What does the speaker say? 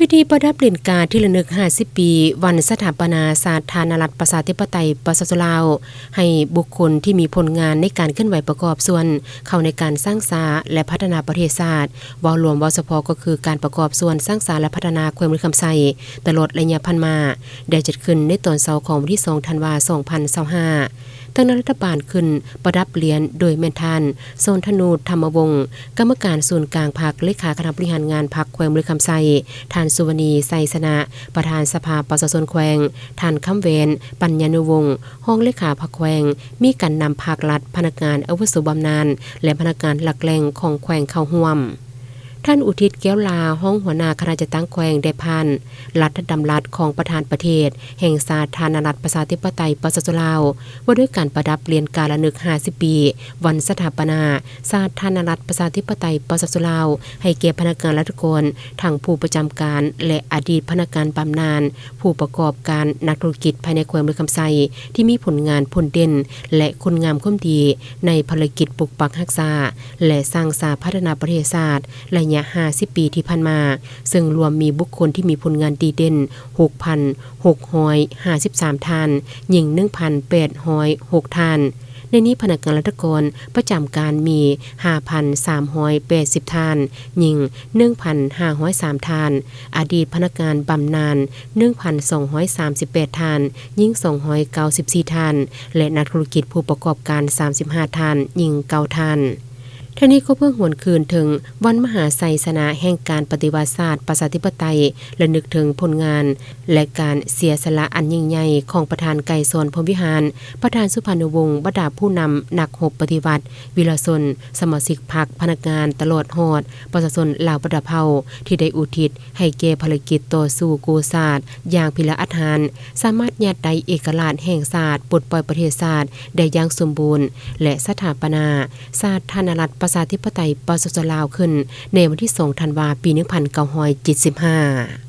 พิธีประดับเด่นกาที่ระลึก50ปีวันสถาปนาสาธารณรัฐประชาธิปไตยปสสลาวให้บุคคลที่มีผลงานในการเคลื่อนไหวประกอบส่วนเข้าในการสร้างสาและพัฒนาประเทศชาติวรวมวสพก็คือการประกอบส่วนสร้างสาและพัฒนาแขวงมือคำไซตลอดระยะพันมาได้จัดขึ้นในตอนเช้าของวันที่2ธันวาคม2025ทางรัฐบาลขึ้นประดับเหรียญโดยแม่นทานโซนธนูธรรมวงศ์กรรมการส่วนกลางพรรคเลขาคณะบริหารงานพรรคแขวงมือคำไซทานสุวรรณีไซสนะประธานสภาปสสแขวงทานคำเวนปัญญานุวงศ์ห้องเลขาพรรคแขวงมีการนำภาครัฐพนักงานอาวุโสบำนาญและพนักงานหลักแหล่งของแขวงเข้าร่วมท่านอุทิศแก้วลาห้องหัวหน้าคณะจัดตั้งแขวงได้พันรัฐดำรัฐของประธานประเทศแห่งสาธารณรัฐประชาธิปไตยปสสลาวว่าด้วยการประดับเรียนการละลึก50ปีวันสถาปนาสาธารณรัฐประชาธิปไตยปสสลาวให้แก่พนักงานรัฐกรทั้งผู้ประจำการและอดีตพนักงานบำนาญผู้ประกอบการนักธุรกิจภายในแขวงมือคำไซที่มีผลงานผลเด่นและคุณงามความดีในภารกิจปกปักรักษาและสร้างสาพัฒนาประเทศชาติระยะ50ปีที่ผ่านมาซึ่งรวมมีบุคคลที่มีผลงานดีเด่น 6,653 ท่านหญิง 1,806 ท่านในนี้พนักงานราชการประจำการมี 5,380 ท่านหญิง 1,503 ท่านอดีตพนักงานบำนาญ 1,238 ท่านหญิง 294 ท่านและนักธุรกิจผู้ประกอบการ 35 ท่านหญิง 9 ท่านท่านี้ก็เพื่อหวนคืนถึงวันมหาไสสนะแห่งการปฏิวัติศาสตร์ประชาธิปไตยและนึกถึงผลงานและการเสียสละอันยิ่งใหญ่ของประธานไกรสอนพรหมวิหารประธานสุพรรณวงศ์บรรดาผู้นำนักรบปฏิวัติวีรชนสมาชิกพรรคพนักงานตลอดฮอดประชาชนลาวประดับเฮาที่ได้อุทิศให้แก่ภารกิจต่อสู้กู้ชาติอย่างพิละอัฏฐานสามารถยัดได้เอกราชแห่งชาติปลดปล่อยประเทศชาติได้อย่างสมบูรณ์และสถาปนาสาธารณรัฐประชาธิปไตยปสสลาวขึ้นในวันที่2ธันวาคมปี1975